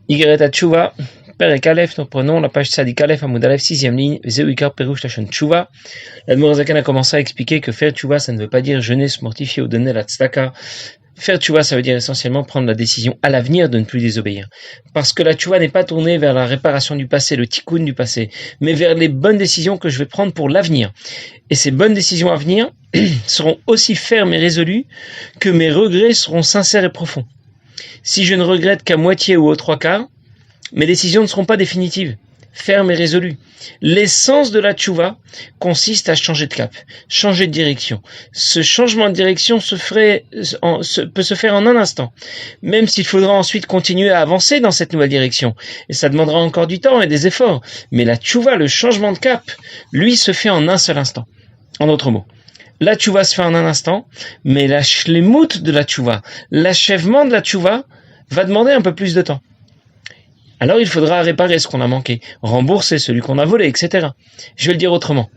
Igeret Tchouva, Perek Aleph, nous prenons la page Tzadik Aleph, Amoud Aleph, 6e ligne, Zéouikar Perouch Lachon Tchouva. L'Admour Zaken a commencé à expliquer que faire Tchouva, ça ne veut pas dire jeûner, se mortifier ou donner la tzedaka. Faire Tchouva, ça veut dire essentiellement prendre la décision à l'avenir de ne plus désobéir. Parce que la Tchouva n'est pas tournée vers la réparation du passé, le tikkun du passé, mais vers les bonnes décisions que je vais prendre pour l'avenir. Et ces bonnes décisions à venir seront aussi fermes et résolues que mes regrets seront sincères et profonds. Si je ne regrette qu'à moitié ou aux trois quarts, mes décisions ne seront pas définitives, fermes et résolues. L'essence de la tchouva consiste à changer de cap, changer de direction. Ce changement de direction peut se faire en un instant, même s'il faudra ensuite continuer à avancer dans cette nouvelle direction. Et ça demandera encore du temps et des efforts. Mais la tchouva, le changement de cap, lui, se fait en un seul instant. En d'autres mots, la tchouva se fait en un instant, mais la shlemout de la tchouva, l'achèvement de la tchouva, va demander un peu plus de temps. Alors il faudra réparer ce qu'on a manqué, rembourser celui qu'on a volé, etc. Je vais le dire autrement.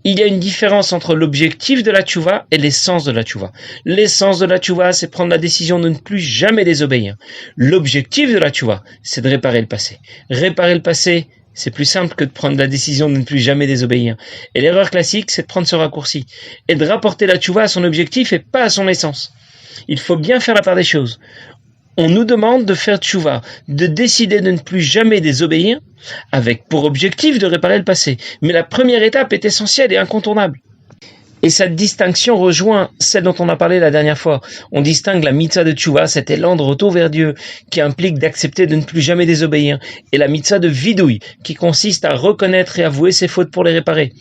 Il y a une différence entre l'objectif de la tchouva et l'essence de la tchouva. L'essence de la tchouva, c'est prendre la décision de ne plus jamais désobéir. L'objectif de la tchouva, c'est de réparer le passé. Réparer le passé, c'est plus simple que de prendre la décision de ne plus jamais désobéir. Et l'erreur classique, c'est de prendre ce raccourci et de rapporter la tchouva à son objectif et pas à son essence. Il faut bien faire la part des choses. On nous demande de faire tchouva, de décider de ne plus jamais désobéir, avec pour objectif de réparer le passé. Mais la première étape est essentielle et incontournable. Et cette distinction rejoint celle dont on a parlé la dernière fois. On distingue la mitzvah de tchouva, cet élan de retour vers Dieu, qui implique d'accepter de ne plus jamais désobéir, et la mitzvah de vidouille, qui consiste à reconnaître et avouer ses fautes pour les réparer.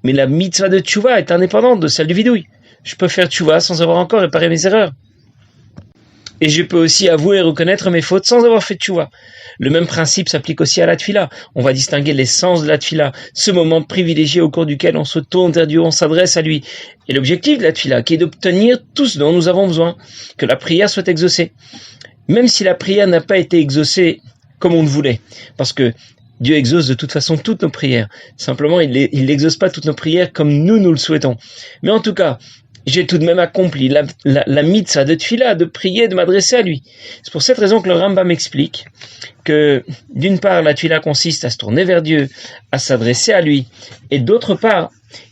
Mais la mitzvah de tchouva est indépendante de celle du vidouille. Je peux faire tchouva sans avoir encore réparé mes erreurs. Et je peux aussi avouer et reconnaître mes fautes sans avoir fait tchouva. Le même principe s'applique aussi à la tfila. On va distinguer l'essence de la tfila, ce moment privilégié au cours duquel on se tourne vers Dieu, on s'adresse à lui. Et l'objectif de la tfila, qui est d'obtenir tout ce dont nous avons besoin, que la prière soit exaucée. Même si la prière n'a pas été exaucée comme on le voulait, parce que Dieu exauce de toute façon toutes nos prières. Simplement, il n'exauce pas toutes nos prières comme nous le souhaitons. Mais en tout cas, j'ai tout de même accompli la mitzvah de tfila, de prier, de m'adresser à lui. C'est pour cette raison que le Rambam explique que, d'une part, la tfila consiste à se tourner vers Dieu, à s'adresser à lui, et d'autre part,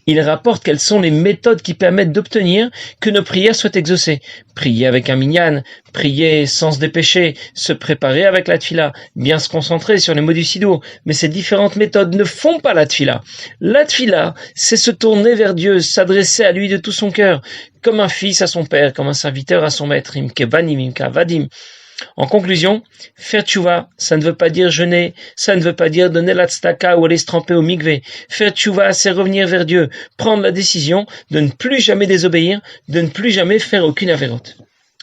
il rapporte quelles sont les méthodes qui permettent d'obtenir que nos prières soient exaucées. Prier avec un minyan, prier sans se dépêcher, se préparer avec la tfila, bien se concentrer sur les mots du sidour. Mais ces différentes méthodes ne font pas la tfila. La tfila, c'est se tourner vers Dieu, s'adresser à lui de tout son cœur, comme un fils à son père, comme un serviteur à son maître, imkevanim, imkavadim. En conclusion, faire tchouva, ça ne veut pas dire jeûner, ça ne veut pas dire donner la tzedaka ou aller se tremper au mikvé. Faire tchouva, c'est revenir vers Dieu, prendre la décision de ne plus jamais désobéir, de ne plus jamais faire aucune avérote.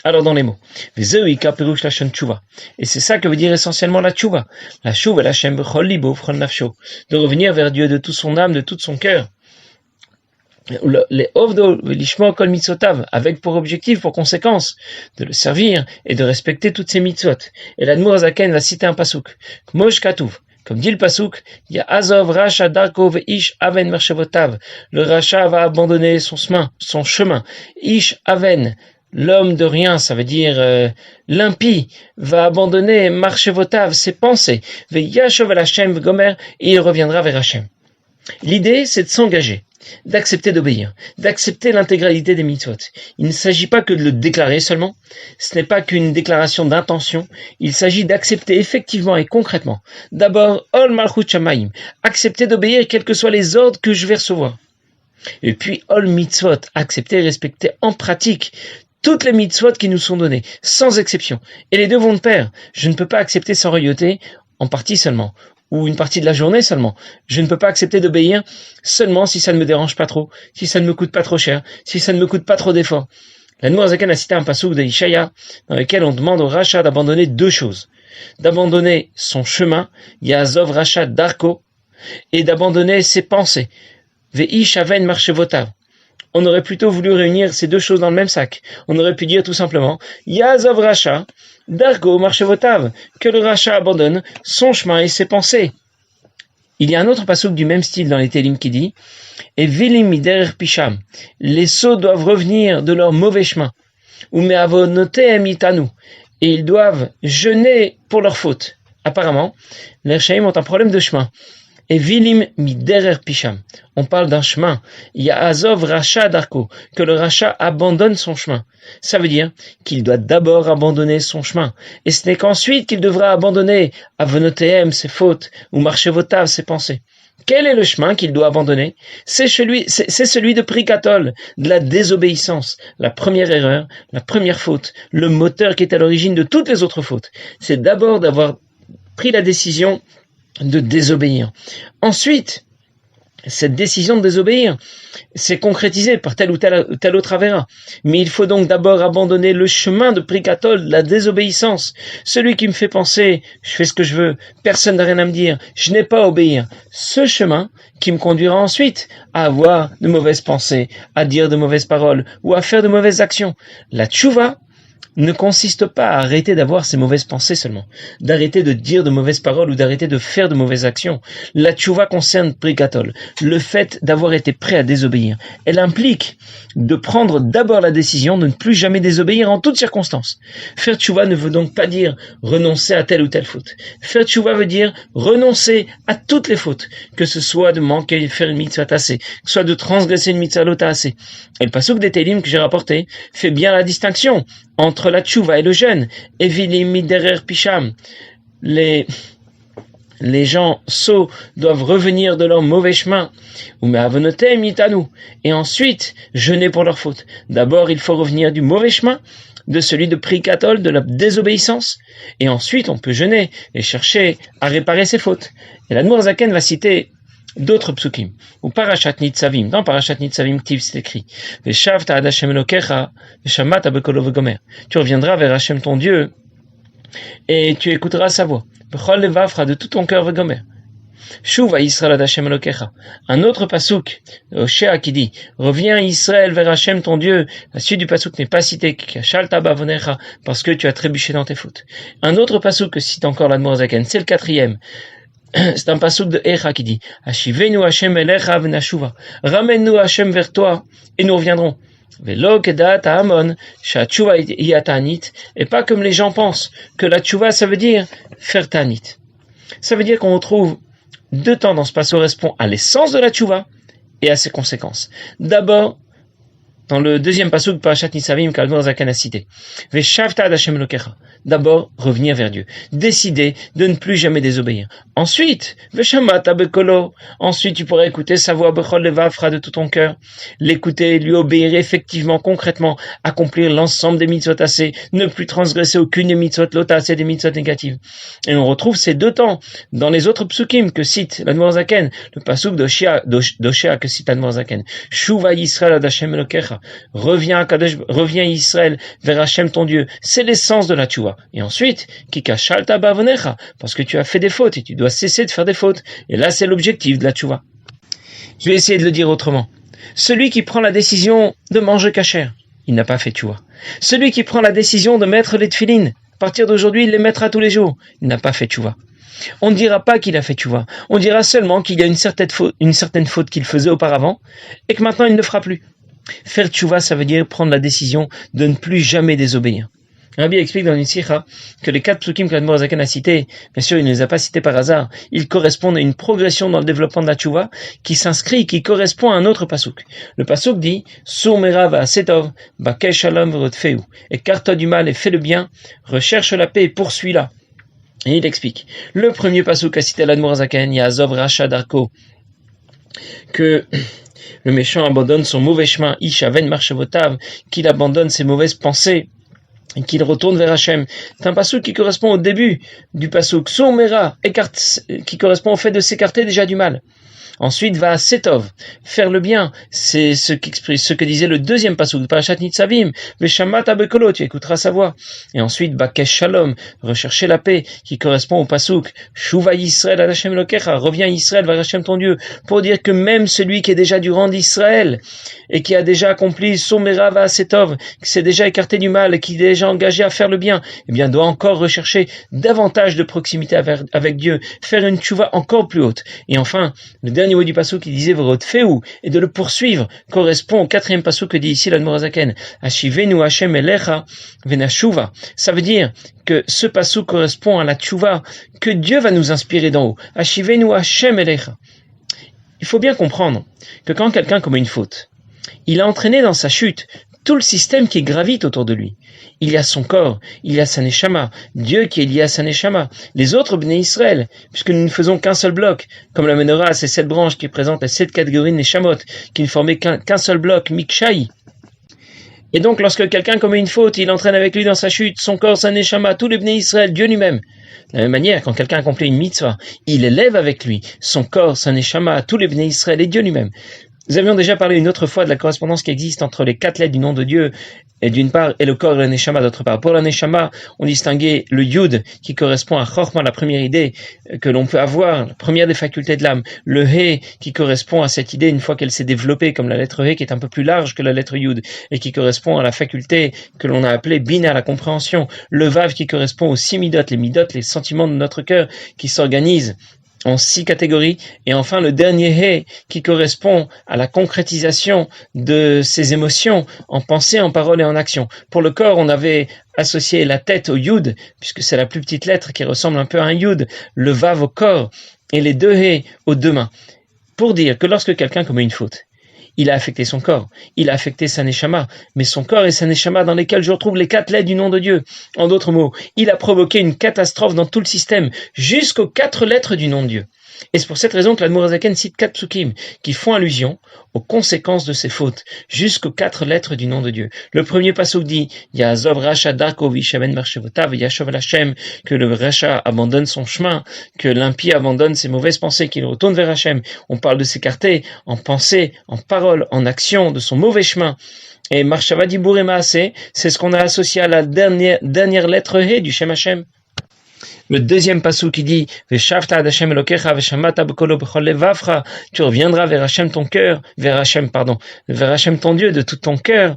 Alors dans les mots, et c'est ça que veut dire essentiellement la tchouva. La tchouva, la shem b'chol libo b'chol nafsho, de revenir vers Dieu de toute son âme, de tout son cœur. Les ovdo l'ishmo kol mitzotav, avec pour objectif, pour conséquence, de le servir et de respecter toutes ses mitzvot. Et l'Admour Zaken va citer un pasouk. Kmosh katuv, comme dit le pasouk, il y a Azov Racha Darko Ish Aven Marchevotav. Le Racha va abandonner son chemin. Ish Aven, l'homme de rien, ça veut dire l'impie, va abandonner Marchevotav, ses pensées. Ve Yashov el Hashem Gomer, et il reviendra vers Hashem. L'idée, c'est de s'engager, d'accepter d'obéir, d'accepter l'intégralité des mitzvot. Il ne s'agit pas que de le déclarer seulement, ce n'est pas qu'une déclaration d'intention, il s'agit d'accepter effectivement et concrètement. D'abord, Ol Malchut Shamayim, accepter d'obéir quels que soient les ordres que je vais recevoir. Et puis, Ol Mitzvot, accepter et respecter en pratique toutes les mitzvot qui nous sont données, sans exception. Et les deux vont de pair. Je ne peux pas accepter sans royauté, en partie seulement, ou une partie de la journée seulement. Je ne peux pas accepter d'obéir seulement si ça ne me dérange pas trop, si ça ne me coûte pas trop cher, si ça ne me coûte pas trop d'efforts. L'Admour Zaken a cité un pasouk de Ishaya dans lequel on demande au Racha d'abandonner deux choses. D'abandonner son chemin, Yazov Racha Darko, et d'abandonner ses pensées, Veish Aven Marchevotav. On aurait plutôt voulu réunir ces deux choses dans le même sac. On aurait pu dire tout simplement Yazov Racha Darko Marchevotav, que le Racha abandonne son chemin et ses pensées. Il y a un autre pasouk du même style dans les Télim qui dit et Vilim mider Pisham, les sots doivent revenir de leur mauvais chemin, ou me'avonotehem itanu, et ils doivent jeûner pour leurs fautes. Apparemment, les Rechaim ont un problème de chemin. Et Vilim Miderer Pisham. On parle d'un chemin. Il y a Azov Racha Darko, que le Racha abandonne son chemin. Ça veut dire qu'il doit d'abord abandonner son chemin. Et ce n'est qu'ensuite qu'il devra abandonner Avonotehem, ses fautes, ou Marchevotav, ses pensées. Quel est le chemin qu'il doit abandonner? C'est celui de Prikatol, de la désobéissance, la première erreur, la première faute, le moteur qui est à l'origine de toutes les autres fautes. C'est d'abord d'avoir pris la décision de désobéir. Ensuite, cette décision de désobéir s'est concrétisée par tel ou tel autre avéra. Mais il faut donc d'abord abandonner le chemin de Prikatol, la désobéissance. Celui qui me fait penser, je fais ce que je veux, personne n'a rien à me dire, je n'ai pas à obéir. Ce chemin qui me conduira ensuite à avoir de mauvaises pensées, à dire de mauvaises paroles ou à faire de mauvaises actions. La tchouva ne consiste pas à arrêter d'avoir ces mauvaises pensées seulement, d'arrêter de dire de mauvaises paroles ou d'arrêter de faire de mauvaises actions. La tchouva concerne Prikatol, le fait d'avoir été prêt à désobéir. Elle implique de prendre d'abord la décision de ne plus jamais désobéir en toutes circonstances. Faire tchouva ne veut donc pas dire renoncer à telle ou telle faute. Faire tchouva veut dire renoncer à toutes les fautes, que ce soit de manquer de faire une mitzvah tassée, que ce soit de transgresser une mitzvah lo tassée. Et le pasuk des Télim que j'ai rapporté fait bien la distinction entre la tchouva et le jeûne. Evilim miderer pisham. Les gens sots doivent revenir de leur mauvais chemin. Ou me'avonotem mitanu. Et ensuite, jeûner pour leur faute. D'abord, il faut revenir du mauvais chemin, de celui de Prikatol, de la désobéissance. Et ensuite, on peut jeûner et chercher à réparer ses fautes. Et l'Admour Zaken va citer d'autres psukim, ou Parashat Nitzavim. Dans Parashat Nitzavim, c'est écrit Veshavta ad Hashem Elokecha, veshamata bekolo vegomer. Tu reviendras vers Hashem ton Dieu, et tu écouteras sa voix. Bechol levavcha, de tout ton cœur vegomer. Shuva Yisrael ad Hashem Elokecha. Un autre pasuk, Oshéa, qui dit reviens Israël vers Hashem ton Dieu. La suite du pasuk n'est pas citée, Kashalta bavonecha, parce que tu as trébuché dans tes fautes. Un autre pasuk que cite encore l'Admour Zaken, c'est le 4e. C'est un pasuk de Echa qui dit Ashivenu Hashem elecha v'nashuva. Ramène-nous Hashem vers toi et nous reviendrons. Velo kedat ha'amon sha'tshuva hi ta'anit. Et pas comme les gens pensent que la tshuva ça veut dire faire ta'anit. Ça veut dire qu'on retrouve deux temps dans ce pasuk correspond à l'essence de la tshuva et à ses conséquences. D'abord, dans le deuxième pasuk de Parashat Nitzavim qu'Admour Zaken a cité. Veshavta ad Hashem Elokecha. D'abord, revenir vers Dieu. Décider de ne plus jamais désobéir. Ensuite, Veshamata bekolo. Ensuite, tu pourras écouter sa voix bechol levavcha de tout ton cœur. L'écouter, lui obéir effectivement, concrètement, accomplir l'ensemble des mitzvot assez, ne plus transgresser aucune des mitzvot lotasées, des mitzvot négatives. Et on retrouve ces deux temps dans les autres psukim que cite l'Admour Zaken, le pasuk d'Oshéa que cite l'Admour Zaken. Shuva Yisrael ad Hashem Elokecha. Reviens Israël vers Hashem ton Dieu. C'est l'essence de la tchouva. Et ensuite, Kikashalta bavonecha, parce que tu as fait des fautes et tu dois cesser de faire des fautes. Et là, c'est l'objectif de la tchouva. Je vais essayer de le dire autrement. Celui qui prend la décision de manger kasher, il n'a pas fait tchouva. Celui qui prend la décision de mettre les tefilines, à partir d'aujourd'hui, il les mettra tous les jours, il n'a pas fait tchouva. On ne dira pas qu'il a fait tchouva. On dira seulement qu'il y a une certaine faute qu'il faisait auparavant et que maintenant il ne le fera plus. Faire tchouva, ça veut dire prendre la décision de ne plus jamais désobéir. Rabbi explique dans une sikha que les 4 psukim que l'Admour Zaken a cités, bien sûr, il ne les a pas cités par hasard, ils correspondent à une progression dans le développement de la tchouva qui correspond à un autre pasuk. Le pasuk dit Soumera va setov, bakesh shalom v'rodfeu. Écarte-toi du mal et fais le bien, recherche la paix et poursuis-la. Et il explique. Le premier pasuk a cité l'Admour Zaken, Yazov Racha Darko, que le méchant abandonne son mauvais chemin, Ishaven Marchevotav, qu'il abandonne ses mauvaises pensées, et qu'il retourne vers Hachem. C'est un pasuk qui correspond au début du pasuk Soumera, qui correspond au fait de s'écarter déjà du mal. Ensuite va Setov, faire le bien, c'est ce que disait le deuxième pasuk de Parashat Nitzavim, Veshamata bekolo, tu écouteras sa voix. Et ensuite Bakesh Shalom, rechercher la paix, qui correspond au pasuk Shuva Yisrael ad Hashem Elokecha, reviens Israël vers Hashem ton Dieu, pour dire que même celui qui est déjà du rang d'Israël et qui a déjà accompli Somera va Setov, qui s'est déjà écarté du mal et qui est déjà engagé à faire le bien, eh bien doit encore rechercher davantage de proximité avec Dieu, faire une tchouva encore plus haute. Et enfin, le dernier vient au niveau du passouk qui disait Vorotfeu et de le poursuivre correspond au quatrième passouk que dit ici l'Admor HaZaken. Ashivenu Hashem elecha venashuva. Ça veut dire que ce passouk correspond à la tchouva que Dieu va nous inspirer d'en haut. Ashivenu Hashem elecha. Il faut bien comprendre que quand quelqu'un commet une faute, il a entraîné dans sa chute tout le système qui gravite autour de lui. Il y a son corps, il y a sa neshama, Dieu qui est lié à sa neshama, les autres Bnei Israël, puisque nous ne faisons qu'un seul bloc, comme la menorah, ces 7 branches qui présentent les 7 catégories de neshamot, qui ne formaient qu'un seul bloc, mikshai. Et donc, lorsque quelqu'un commet une faute, il entraîne avec lui dans sa chute son corps, sa neshama, tous les Bnei Israël, Dieu lui-même. De la même manière, quand quelqu'un accomplit une mitzvah, il élève avec lui son corps, sa neshama, tous les Bnei Israël et Dieu lui-même. Nous avions déjà parlé une autre fois de la correspondance qui existe entre les 4 lettres du nom de Dieu, et d'une part, et le corps et la neshama d'autre part. Pour la neshama, on distinguait le yud, qui correspond à chorma, la première idée que l'on peut avoir, la première des facultés de l'âme. Le he, qui correspond à cette idée une fois qu'elle s'est développée, comme la lettre he, qui est un peu plus large que la lettre yud, et qui correspond à la faculté que l'on a appelée bina, la compréhension. Le vav, qui correspond aux 6 midot, les sentiments de notre cœur, qui s'organisent en 6 catégories, et enfin le dernier hé qui correspond à la concrétisation de ses émotions en pensée, en parole et en action. Pour le corps, on avait associé la tête au yud, puisque c'est la plus petite lettre qui ressemble un peu à un yud, le vav au corps et les 2 hé aux 2 mains. Pour dire que lorsque quelqu'un commet une faute, il a affecté son corps, il a affecté sa neshama, mais son corps et sa neshama dans lesquels je retrouve les 4 lettres du nom de Dieu. En d'autres mots, il a provoqué une catastrophe dans tout le système, jusqu'aux 4 lettres du nom de Dieu. Et c'est pour cette raison que l'Admor HaZaken cite 4 psukim qui font allusion aux conséquences de ses fautes, jusqu'aux 4 lettres du nom de Dieu. Le premier pasuk dit Ya'azov Rasha Darko Vishaven Marchevotav Yashov al Hashem, que le Rasha abandonne son chemin, que l'impie abandonne ses mauvaises pensées, qu'il retourne vers Hashem. On parle de s'écarter en pensée, en parole, en action de son mauvais chemin. Et Marshava Dibur et Maaseh, c'est ce qu'on a associé à la dernière lettre He du Shem Hashem. Le deuxième passou qui dit Veshavta ad Hashem Elokecha veshamata b'kolo b'chol levavcha, tu reviendras vers Hashem vers Hashem ton Dieu de tout ton cœur.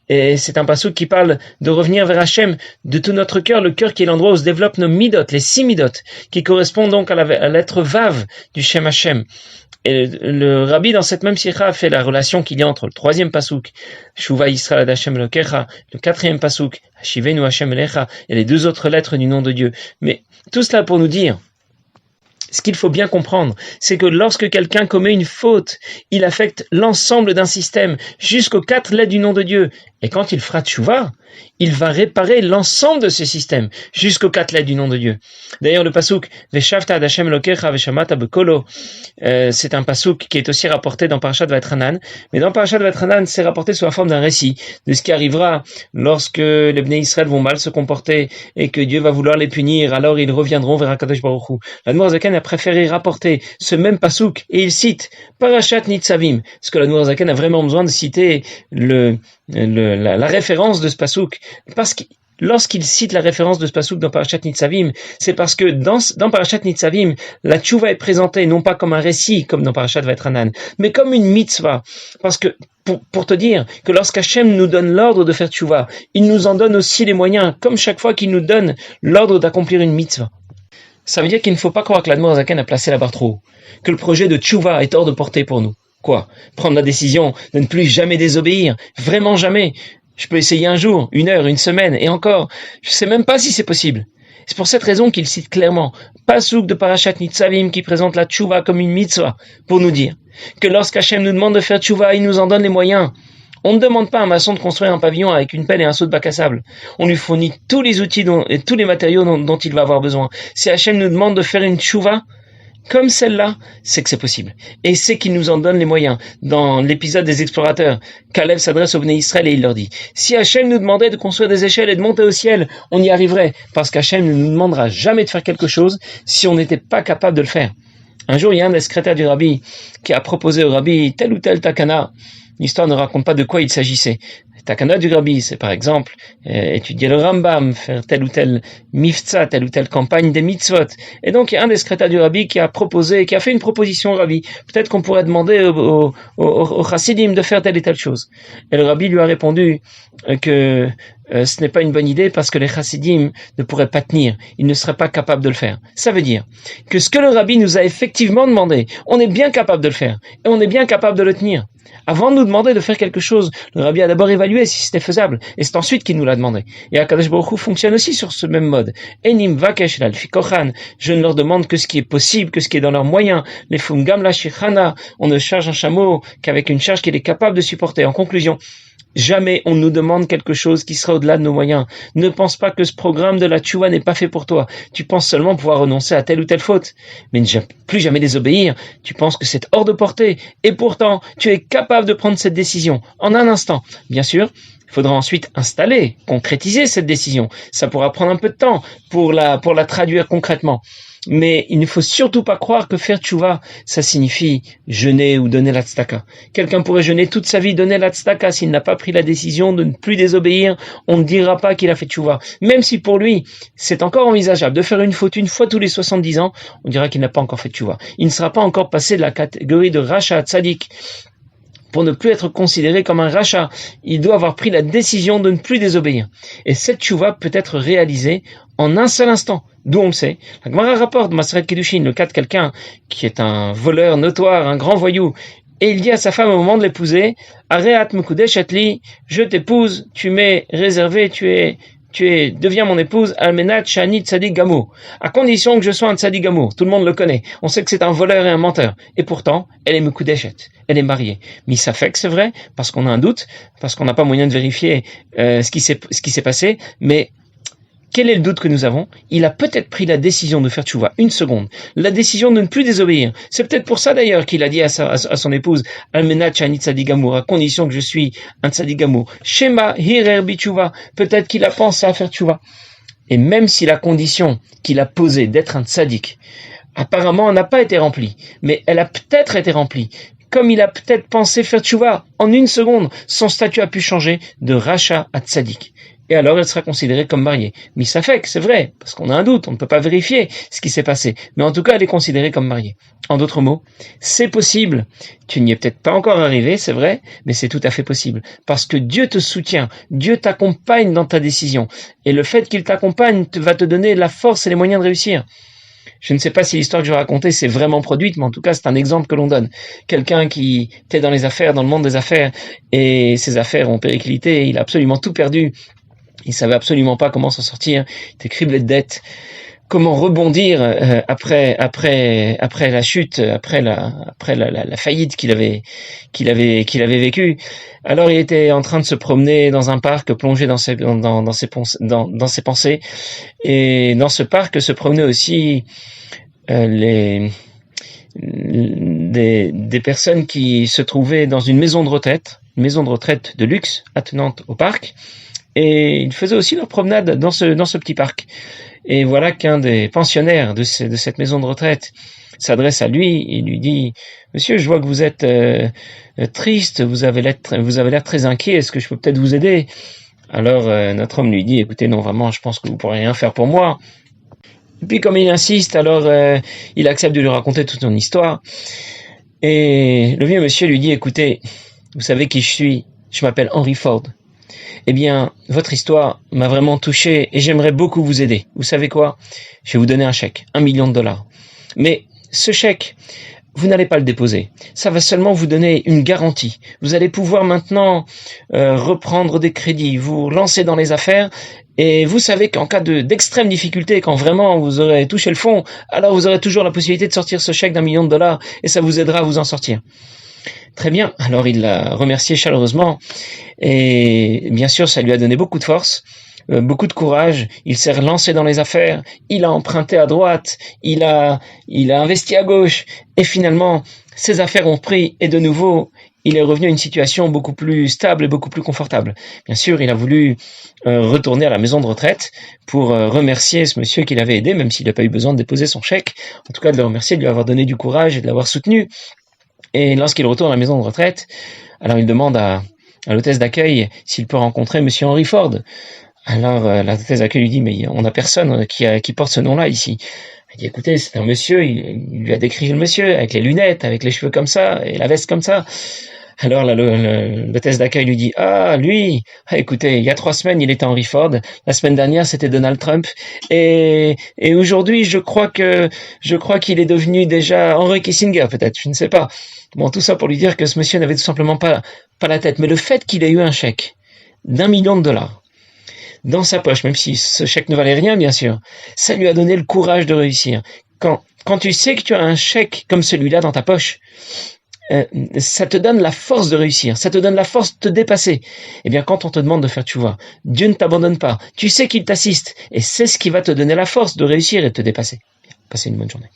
Et c'est un passou qui parle de revenir vers Hashem de tout notre cœur, le cœur qui est l'endroit où se développent nos midot, les 6 midot, qui correspondent donc à la lettre Vav du Shem Hashem. Et le rabbi, dans cette même sikha, fait la relation qu'il y a entre le 3e pasouk, Shuva Yisrael ad Hashem Elokecha, le 4e pasouk, Hashivenu Hashem Elecha, et les 2 autres lettres du nom de Dieu. Mais tout cela pour nous dire, ce qu'il faut bien comprendre, c'est que lorsque quelqu'un commet une faute, il affecte l'ensemble d'un système, jusqu'aux 4 lettres du nom de Dieu. Et quand il fera tchouva, il va réparer l'ensemble de ce système, jusqu'aux 4 lettres du nom de Dieu. D'ailleurs, le pasouk Veshavta ad Hashem Elokecha veshamata b'kolo, c'est un pasouk qui est aussi rapporté dans Parashat Vatranan. Mais dans Parashat Vatranan, c'est rapporté sous la forme d'un récit de ce qui arrivera lorsque les Bnei Israël vont mal se comporter et que Dieu va vouloir les punir. Alors ils reviendront vers HaKadosh Baruch Hu. L'Admor HaZaken a préféré rapporter ce même pasouk et il cite Parashat Nitzavim, parce que l'Admor HaZaken a vraiment besoin de citer la référence de ce pasouk, parce que lorsqu'il cite la référence de ce pasouk dans Parashat Nitzavim, c'est parce que dans Parashat Nitzavim, la tchouva est présentée non pas comme un récit, comme dans Parashat Vatranan, mais comme une mitzvah. Parce que, pour te dire que lorsqu'Hachem nous donne l'ordre de faire tchouva, il nous en donne aussi les moyens, comme chaque fois qu'il nous donne l'ordre d'accomplir une mitzvah. Ça veut dire qu'il ne faut pas croire que l'Admor HaZaken a placé la barre trop haut, que le projet de tchouva est hors de portée pour nous. Quoi? Prendre la décision de ne plus jamais désobéir? Vraiment jamais. Je peux essayer un jour, 1 heure, 1 semaine, et encore, je sais même pas si c'est possible. C'est pour cette raison qu'il cite clairement Pasouk de Parashat Nitzavim qui présente la tchouva comme une mitzvah, pour nous dire que lorsqu'Hachem nous demande de faire tchouva, il nous en donne les moyens. On ne demande pas à un maçon de construire un pavillon avec une pelle et un seau de bac à sable. On lui fournit tous les outils et tous les matériaux dont il va avoir besoin. Si Hachem nous demande de faire une tchouva, comme celle-là, c'est que c'est possible. Et c'est qu'il nous en donne les moyens. Dans l'épisode des explorateurs, Caleb s'adresse aux Bnei Israël et il leur dit si Hachem nous demandait de construire des échelles et de monter au ciel, on y arriverait. Parce qu'Hachem ne nous demandera jamais de faire quelque chose si on n'était pas capable de le faire. Un jour, il y a un des secrétaires du rabbi qui a proposé au rabbi tel ou tel takana. L'histoire ne raconte pas de quoi il s'agissait. Takana du rabbi, c'est par exemple étudier le Rambam, faire tel ou tel mifza, telle ou telle campagne des mitzvot. Et donc il y a un des secrétaires du rabbi qui a fait une proposition au rabbi. Peut-être qu'on pourrait demander au chassidim de faire telle et telle chose. Et le rabbi lui a répondu que ce n'est pas une bonne idée parce que les chassidim ne pourraient pas tenir, ils ne seraient pas capables de le faire. Ça veut dire que ce que le rabbi nous a effectivement demandé, on est bien capable de le faire et on est bien capable de le tenir. Avant de nous demander de faire quelque chose, le rabbi a d'abord évalué si c'était faisable, et c'est ensuite qu'il nous l'a demandé. Et Akadosh Baruch Hu fonctionne aussi sur ce même mode. Enim vakesh l'alfi kochan, je ne leur demande que ce qui est possible, que ce qui est dans leurs moyens. Les fumgam la shichana, on ne charge un chameau qu'avec une charge qu'il est capable de supporter. En conclusion, jamais on nous demande quelque chose qui sera au-delà de nos moyens. Ne pense pas que ce programme de la tchouva n'est pas fait pour toi. Tu penses seulement pouvoir renoncer à telle ou telle faute. Mais ne plus jamais désobéir. Tu penses que c'est hors de portée. Et pourtant, tu es capable de prendre cette décision en un instant. Bien sûr, il faudra ensuite installer, concrétiser cette décision. Ça pourra prendre un peu de temps pour la traduire concrètement. Mais il ne faut surtout pas croire que faire tchouva, ça signifie jeûner ou donner la tzedaka. Quelqu'un pourrait jeûner toute sa vie, donner la tzedaka, s'il n'a pas pris la décision de ne plus désobéir, on ne dira pas qu'il a fait tchouva. Même si pour lui, c'est encore envisageable de faire une faute une fois tous les 70 ans, on dira qu'il n'a pas encore fait tchouva. Il ne sera pas encore passé de la catégorie de rachat tzadik. Pour ne plus être considéré comme un rachat, il doit avoir pris la décision de ne plus désobéir. Et cette tchouva peut être réalisée en un seul instant. D'où on le sait. La Gemara rapporte, Maseret Kedushin, le cas de quelqu'un qui est un voleur notoire, un grand voyou, et il dit à sa femme au moment de l'épouser, Areat mekudeshet li, je t'épouse, tu m'es réservé, deviens mon épouse, almenat shani tzadik gamo, à condition que je sois un tzadik gamo. Tout le monde le connaît. On sait que c'est un voleur et un menteur. Et pourtant, elle est mekudeshet. Elle est mariée. Misafek, c'est vrai, parce qu'on a un doute, parce qu'on n'a pas moyen de vérifier ce qui s'est passé, mais quel est le doute que nous avons? Il a peut-être pris la décision de faire tchouva, une seconde, la décision de ne plus désobéir. C'est peut-être pour ça d'ailleurs qu'il a dit à son épouse, Almenat shani tzadik gamo, à condition que je suis un tzadik gamo. Shema hirer bi tchouva, peut-être qu'il a pensé à faire tchouva. Et même si la condition qu'il a posée d'être un tzadik, apparemment n'a pas été remplie, mais elle a peut-être été remplie. Comme il a peut-être pensé faire tchouva, en une seconde, son statut a pu changer de rachat à tzadik. Et alors elle sera considérée comme mariée. Misafek, c'est vrai, parce qu'on a un doute, on ne peut pas vérifier ce qui s'est passé. Mais en tout cas, elle est considérée comme mariée. En d'autres mots, c'est possible. Tu n'y es peut-être pas encore arrivé, c'est vrai, mais c'est tout à fait possible. Parce que Dieu te soutient, Dieu t'accompagne dans ta décision. Et le fait qu'il t'accompagne va te donner la force et les moyens de réussir. Je ne sais pas si l'histoire que je vais raconter s'est vraiment produite, mais en tout cas, c'est un exemple que l'on donne. Quelqu'un qui était dans les affaires, dans le monde des affaires, et ses affaires ont périclité, il a absolument tout perdu. Il savait absolument pas comment s'en sortir. Il était criblé de dettes. Comment rebondir après la chute, après la faillite qu'il avait vécue. Alors il était en train de se promener dans un parc, plongé dans ses pensées. Et dans ce parc se promenaient aussi des personnes qui se trouvaient dans une maison de retraite de luxe attenante au parc. Et ils faisaient aussi leur promenade dans ce petit parc. Et voilà qu'un des pensionnaires de cette maison de retraite s'adresse à lui et lui dit, Monsieur, je vois que vous êtes triste, vous avez l'air très inquiet, est-ce que je peux peut-être vous aider? Alors notre homme lui dit, écoutez, non, vraiment, je pense que vous pourrez rien faire pour moi. Et puis comme il insiste, alors il accepte de lui raconter toute son histoire. Et le vieux monsieur lui dit, écoutez, vous savez qui je suis? Je m'appelle Henry Ford. Eh bien, votre histoire m'a vraiment touché et j'aimerais beaucoup vous aider. Vous savez quoi? Je vais vous donner un chèque, $1 million. Mais ce chèque, vous n'allez pas le déposer. Ça va seulement vous donner une garantie. Vous allez pouvoir maintenant reprendre des crédits, vous lancer dans les affaires et vous savez qu'en cas d'extrême difficulté, quand vraiment vous aurez touché le fond, alors vous aurez toujours la possibilité de sortir ce chèque d'$1 million et ça vous aidera à vous en sortir. Très bien, alors il l'a remercié chaleureusement et bien sûr ça lui a donné beaucoup de force, beaucoup de courage, il s'est relancé dans les affaires, il a emprunté à droite, il a investi à gauche et finalement ses affaires ont pris et de nouveau il est revenu à une situation beaucoup plus stable et beaucoup plus confortable. Bien sûr il a voulu retourner à la maison de retraite pour remercier ce monsieur qui l'avait aidé, même s'il n'a pas eu besoin de déposer son chèque, en tout cas de le remercier, de lui avoir donné du courage et de l'avoir soutenu. Et lorsqu'il retourne à la maison de retraite, alors il demande à l'hôtesse d'accueil s'il peut rencontrer Monsieur Henry Ford. Alors la hôtesse d'accueil lui dit, mais on n'a personne qui porte ce nom-là ici. Elle dit, écoutez, c'est un monsieur, il lui a décrit le monsieur, avec les lunettes, avec les cheveux comme ça, et la veste comme ça. Alors là, l'hôtesse d'accueil lui dit, ah, lui, écoutez, il y a 3 semaines, il était Henry Ford, la semaine dernière, c'était Donald Trump, et aujourd'hui, je crois qu'il est devenu déjà Henry Kissinger, peut-être, je ne sais pas. Bon, tout ça pour lui dire que ce monsieur n'avait tout simplement pas la tête. Mais le fait qu'il ait eu un chèque d'1 million de dollars dans sa poche, même si ce chèque ne valait rien, bien sûr, ça lui a donné le courage de réussir. Quand tu sais que tu as un chèque comme celui-là dans ta poche, ça te donne la force de réussir, ça te donne la force de te dépasser. Eh bien, quand on te demande de faire tchouva, Dieu ne t'abandonne pas. Tu sais qu'il t'assiste, et c'est ce qui va te donner la force de réussir et de te dépasser. Passez une bonne journée.